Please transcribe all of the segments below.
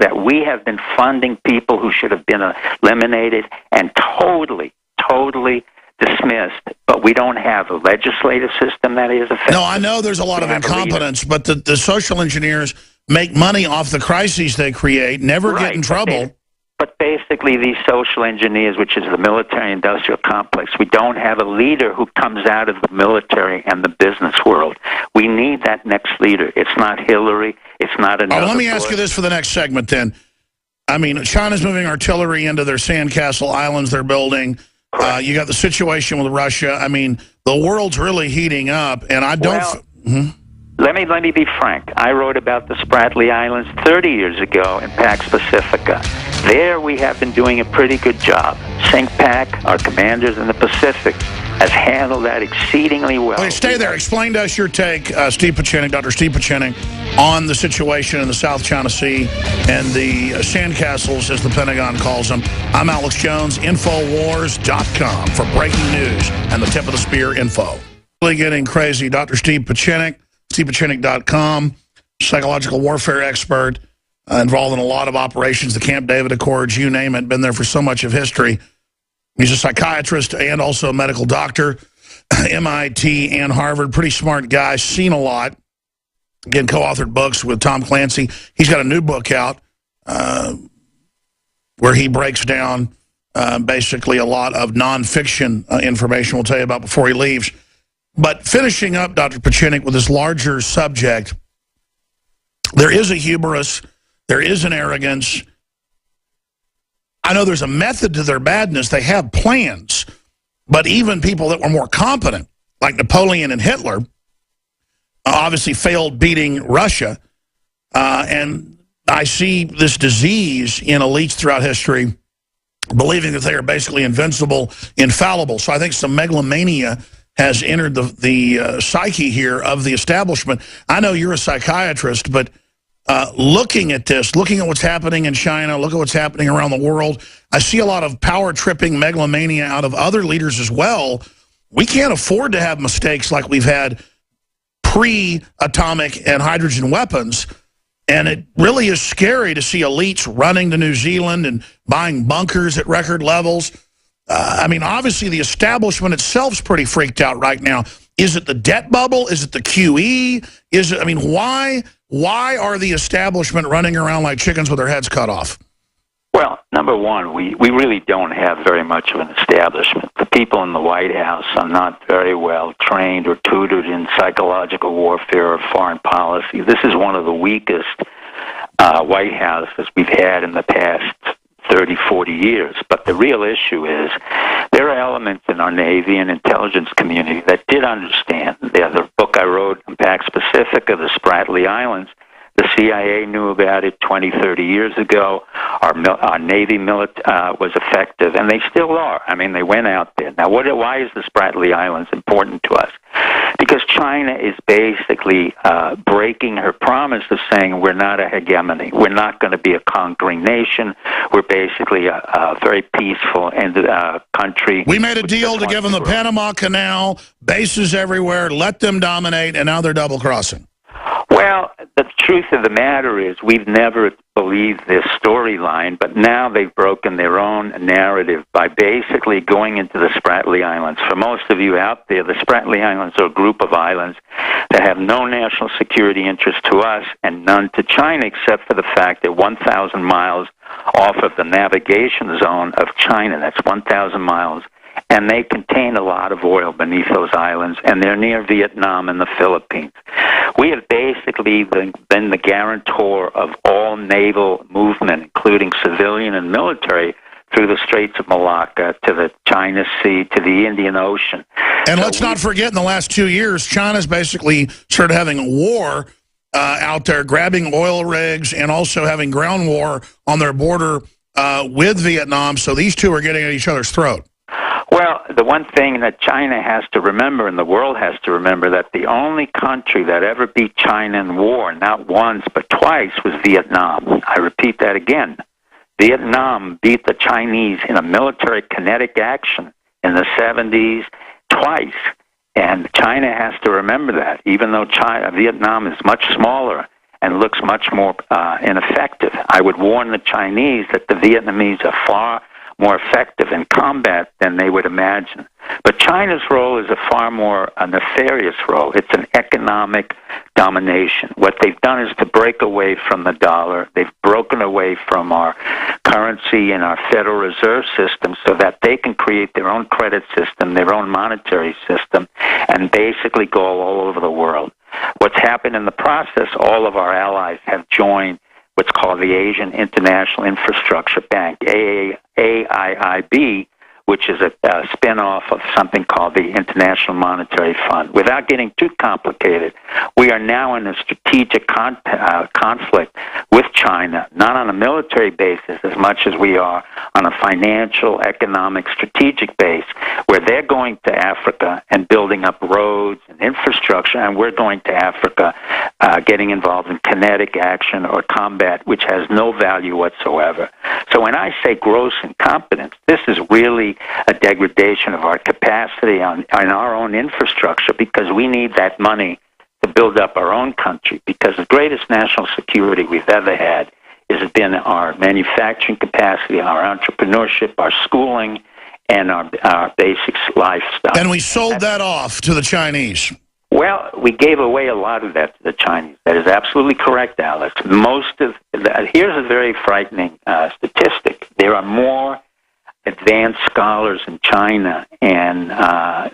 that we have been funding people who should have been eliminated and totally dismissed, but we don't have a legislative system that is effective. No, I know there's a lot of incompetence, but the social engineers make money off the crises they create, never get in trouble. But basically, these social engineers, which is the military-industrial complex, we don't have a leader who comes out of the military and the business world. We need that next leader. It's not Hillary. It's not another. Let me ask you this for the next segment, then. I mean, China's moving artillery into their sandcastle islands they're building. You got the situation with Russia. I mean, the world's really heating up, and I don't... Let me be frank. I wrote about the Spratly Islands 30 years ago in Pax Pacifica. There we have been doing a pretty good job. CINCPAC, our commanders in the Pacific, has handled that exceedingly well. Okay, stay there. Explain to us your take, Steve Pieczenik, Dr. Steve Pieczenik, on the situation in the South China Sea and the sandcastles, as the Pentagon calls them. I'm Alex Jones, Infowars.com for breaking news and the tip of the spear info. Really getting crazy. Dr. Steve Pieczenik, StevePieczenik.com, psychological warfare expert, involved in a lot of operations, the Camp David Accords, you name it, been there for so much of history. He's a psychiatrist and also a medical doctor, MIT and Harvard, pretty smart guy, seen a lot. Again, co-authored books with Tom Clancy. He's got a new book out where he breaks down basically a lot of nonfiction information we'll tell you about before he leaves. But finishing up, Dr. Pieczenik, with this larger subject, there is a hubris, there is an arrogance. I know there's a method to their madness. They have plans. But even people that were more competent, like Napoleon and Hitler, obviously failed beating Russia. And I see this disease in elites throughout history, believing that they are basically invincible, infallible. So I think some megalomania has entered the psyche here of the establishment. I know you're a psychiatrist, but looking at this, looking at what's happening in China, look at what's happening around the world, I see a lot of power-tripping megalomania out of other leaders as well. We can't afford to have mistakes like we've had pre-atomic and hydrogen weapons, and it really is scary to see elites running to New Zealand and buying bunkers at record levels. I mean, obviously, the establishment itself is pretty freaked out right now. Is it the debt bubble? Is it the QE? Is it? I mean, why are the establishment running around like chickens with their heads cut off? Well, number one, we really don't have very much of an establishment. The people in the White House are not very well trained or tutored in psychological warfare or foreign policy. This is one of the weakest White Houses we've had in the past 30, 40 years. But the real issue is there are elements in our Navy and intelligence community that did understand. The other book I wrote on Pax Pacifica, the Spratly Islands, the CIA knew about it 20, 30 years ago. Our Navy was effective, and they still are. I mean, they went out there. Now, why is the Spratly Islands important to us? Because China is basically breaking her promise of saying we're not a hegemony. We're not going to be a conquering nation. We're basically a very peaceful country. We made a deal to give them the Panama Canal, bases everywhere, let them dominate, and now they're double-crossing. Well, the truth of the matter is we've never believed this storyline, but now they've broken their own narrative by basically going into the Spratly Islands. For most of you out there, the Spratly Islands are a group of islands that have no national security interest to us and none to China, except for the fact that 1,000 miles off of the navigation zone of China, that's 1,000 miles, and they contain a lot of oil beneath those islands, and they're near Vietnam and the Philippines. We have basically been the guarantor of all naval movement, including civilian and military, through the Straits of Malacca, to the China Sea, to the Indian Ocean. And let's not forget, in the last 2 years, China's basically started having a war out there, grabbing oil rigs and also having ground war on their border with Vietnam, so these two are getting at each other's throat. Well, the one thing that China has to remember and the world has to remember that the only country that ever beat China in war, not once but twice, was Vietnam. I repeat that again. Vietnam beat the Chinese in a military kinetic action in the 70s twice. And China has to remember that, even though Vietnam is much smaller and looks much more ineffective. I would warn the Chinese that the Vietnamese are far more effective in combat than they would imagine. But China's role is a far more nefarious role. It's an economic domination. What they've done is to break away from the dollar. They've broken away from our currency and our Federal Reserve system so that they can create their own credit system, their own monetary system, and basically go all over the world. What's happened in the process, all of our allies have joined what's called the Asian International Infrastructure Bank, AIIB, which is a spin-off of something called the International Monetary Fund. Without getting too complicated, we are now in a strategic conflict with China, not on a military basis as much as we are on a financial, economic, strategic base, where they're going to Africa and building up roads and infrastructure, and we're going to Africa getting involved in kinetic action or combat, which has no value whatsoever. So when I say gross incompetence, this is really a degradation of our capacity on our own infrastructure, because we need that money to build up our own country, because the greatest national security we've ever had has been our manufacturing capacity, our entrepreneurship, our schooling, and our basic lifestyle. And we sold that off to the Chinese. Well, we gave away a lot of that to the Chinese. That is absolutely correct, Alex. Here's a very frightening statistic. There are more advanced scholars in China and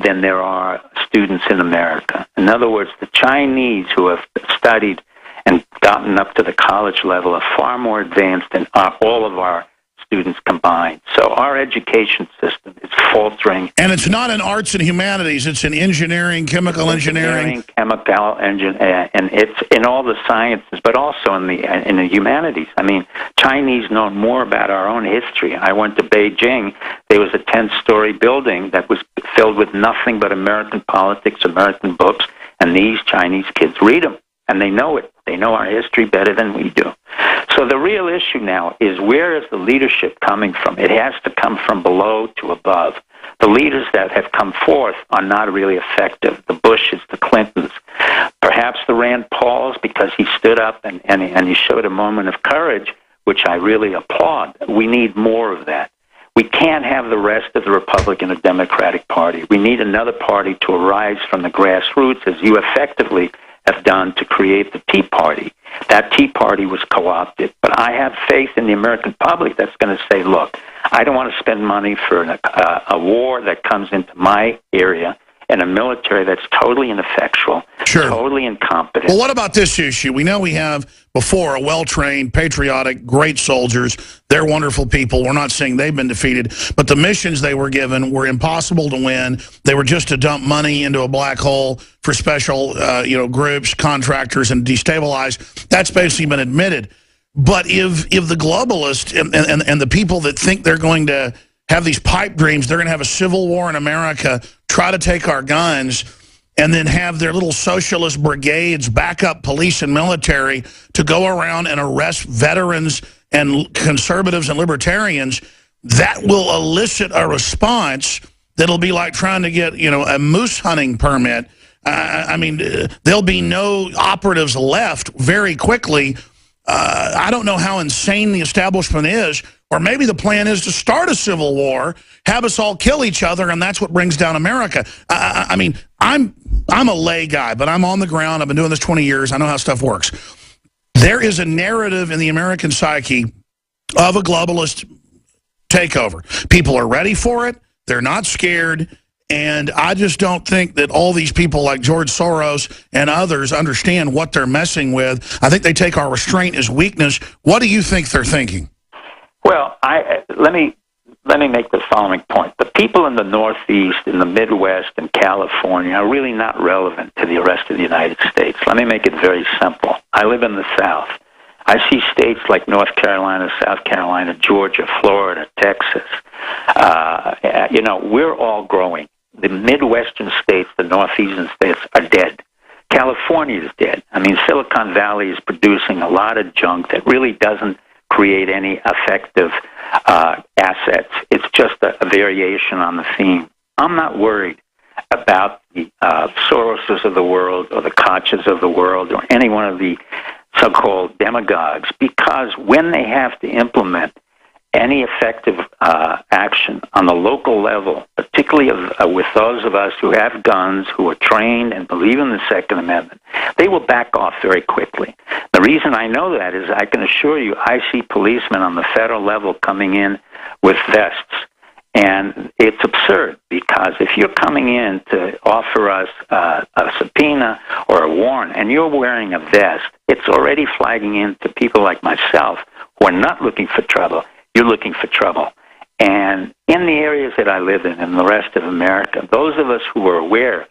than there are students in America. In other words, the Chinese who have studied and gotten up to the college level are far more advanced than all of our students combined. So our education system is faltering. And it's not in arts and humanities. It's in engineering, chemical engineering. Chemical engineering, and it's in all the sciences, but also in the humanities. I mean, Chinese know more about our own history. I went to Beijing. There was a 10-story building that was filled with nothing but American politics, American books, and these Chinese kids read them, and they know it. They know our history better than we do. So the real issue now is, where is the leadership coming from? It has to come from below to above. The leaders that have come forth are not really effective. The Bushes, the Clintons, perhaps the Rand Pauls, because he stood up and he showed a moment of courage, which I really applaud. We need more of that. We can't have the rest of the Republican or Democratic Party. We need another party to arise from the grassroots, as you effectively have done to create the Tea Party. That Tea Party was co-opted. But I have faith in the American public that's going to say, look, I don't want to spend money for a war that comes into my area, and a military that's totally ineffectual, sure, totally incompetent. Well, what about this issue? We know we have before a well-trained, patriotic, great soldiers. They're wonderful people. We're not saying they've been defeated, but the missions they were given were impossible to win. They were just to dump money into a black hole for special groups, contractors, and destabilize. That's basically been admitted. But if the globalists and the people that think they're going to have these pipe dreams, they're going to have a civil war in America, try to take our guns, and then have their little socialist brigades back up police and military to go around and arrest veterans and conservatives and libertarians, that will elicit a response that'll be like trying to get, a moose hunting permit. I mean, there'll be no operatives left very quickly. I don't know how insane the establishment is, or maybe the plan is to start a civil war, have us all kill each other, and that's what brings down America. I mean, I'm a lay guy, but I'm on the ground. I've been doing this 20 years. I know how stuff works. There is a narrative in the American psyche of a globalist takeover. People are ready for it. They're not scared. And I just don't think that all these people like George Soros and others understand what they're messing with. I think they take our restraint as weakness. What do you think they're thinking? Well, let me make the following point. The people in the Northeast, in the Midwest, and California are really not relevant to the rest of the United States. Let me make it very simple. I live in the South. I see states like North Carolina, South Carolina, Georgia, Florida, Texas. We're all growing. The Midwestern states, the Northeastern states, are dead. California is dead. I mean, Silicon Valley is producing a lot of junk that really doesn't create any effective assets. It's just a variation on the theme. I'm not worried about the Soroses of the world or the Kochs of the world or any one of the so-called demagogues, because when they have to implement any effective action on the local level, particularly with those of us who have guns, who are trained and believe in the Second Amendment, they will back off very quickly. The reason I know that is I can assure you I see policemen on the federal level coming in with vests. And it's absurd, because if you're coming in to offer us a subpoena or a warrant and you're wearing a vest, it's already flagging into people like myself who are not looking for trouble. You're looking for trouble. And in the areas that I live in and the rest of America, those of us who are aware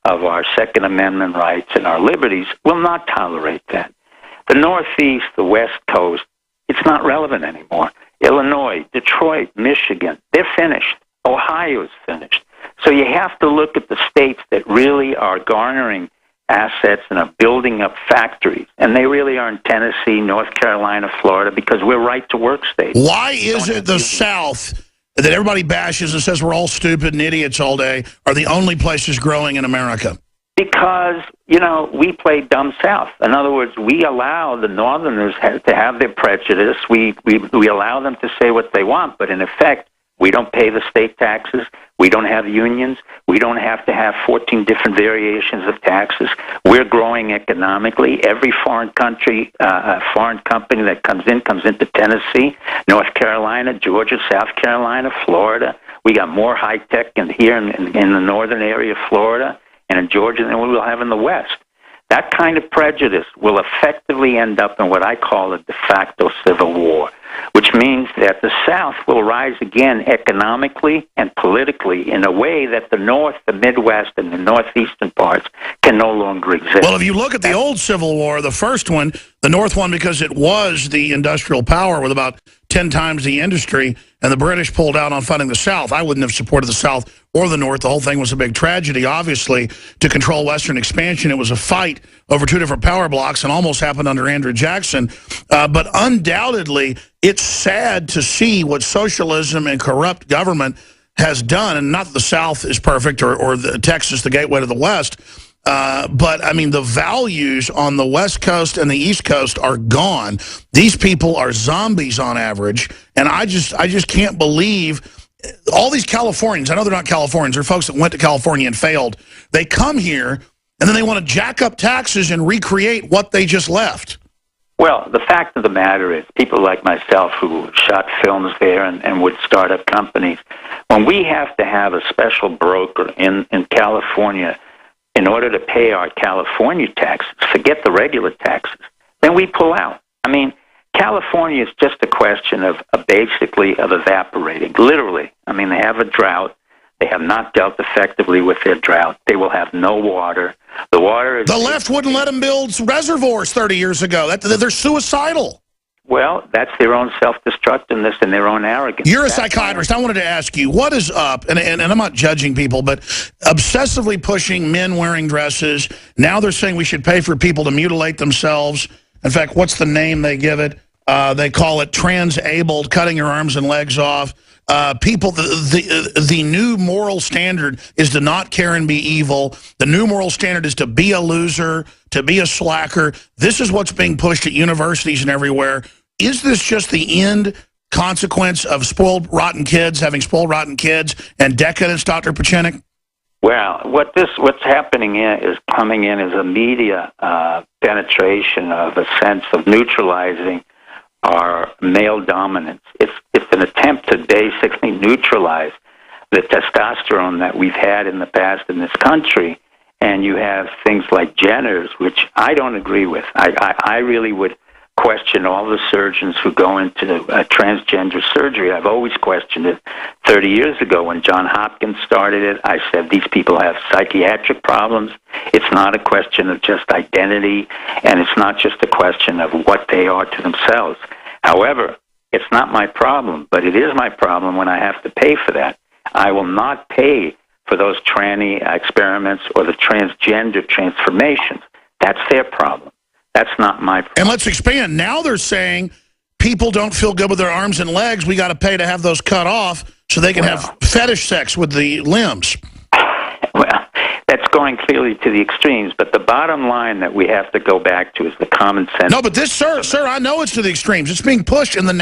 of our Second Amendment rights and our liberties will not tolerate that. The Northeast, the West Coast, it's not relevant anymore. Illinois, Detroit, Michigan, they're finished. Ohio's finished. So you have to look at the states that really are garnering assets and are building up factories. And they really are in Tennessee, North Carolina, Florida, because we're right-to-work states. Why is it the South that everybody bashes and says we're all stupid and idiots all day are the only places growing in America? Because, we play dumb South. In other words, we allow the Northerners to have their prejudice. We allow them to say what they want, but in effect, we don't pay the state taxes. We don't have unions. We don't have to have 14 different variations of taxes. We're growing economically. Every foreign company that comes into Tennessee, North Carolina, Georgia, South Carolina, Florida. We got more high tech here in the northern area of Florida and in Georgia than we will have in the West. That kind of prejudice will effectively end up in what I call a de facto civil war, which means that the South will rise again economically and politically in a way that the North, the Midwest, and the Northeastern parts can no longer exist. Well, if you look at the old Civil War, the first one, the North won because it was the industrial power with about 10 times the industry, and the British pulled out on funding the South. I wouldn't have supported the South or the North. The whole thing was a big tragedy, obviously, to control Western expansion. It was a fight over two different power blocks and almost happened under Andrew Jackson. But undoubtedly, it's sad to see what socialism and corrupt government has done. And not that the South is perfect or Texas, the gateway to the West. But, I mean, the values on the West Coast and the East Coast are gone. These people are zombies on average. And I just can't believe all these Californians. I know they're not Californians. They're folks that went to California and failed. They come here, and then they want to jack up taxes and recreate what they just left. Well, the fact of the matter is people like myself who shot films there and would start up companies, when we have to have a special broker in California in order to pay our California taxes, forget the regular taxes, then we pull out. I mean, California is just a question of basically of evaporating, literally. I mean, they have a drought. They have not dealt effectively with their drought. They will have no water. The water is... The left wouldn't let them build reservoirs 30 years ago. They're suicidal. Well, that's their own self-destructiveness and their own arrogance. You're a psychiatrist. I wanted to ask you, what is up, and I'm not judging people, but obsessively pushing men wearing dresses. Now they're saying we should pay for people to mutilate themselves. In fact, what's the name they give it? They call it transabled, cutting your arms and legs off. People, the new moral standard is to not care and be evil. The new moral standard is to be a loser, to be a slacker. This is what's being pushed at universities and everywhere. Is this just the end consequence of spoiled, rotten kids having spoiled, rotten kids and decadence, Dr. Pieczenik? Well, what's happening is coming in as a media penetration of a sense of neutralizing our male dominance. It's an attempt to basically neutralize the testosterone that we've had in the past in this country, and you have things like genders, which I don't agree with. I really would question all the surgeons who go into transgender surgery. I've always questioned it. 30 years ago when John Hopkins started it, I said these people have psychiatric problems. It's not a question of just identity, and it's not just a question of what they are to themselves. However, it's not my problem, but it is my problem when I have to pay for that. I will not pay for those tranny experiments or the transgender transformations. That's their problem. That's not my problem. And let's expand. Now they're saying people don't feel good with their arms and legs. We got to pay to have those cut off so they can have fetish sex with the limbs. Well, That's going clearly to the extremes, but the bottom line that we have to go back to is the common sense. No, but this, sir, I know it's to the extremes. It's being pushed in the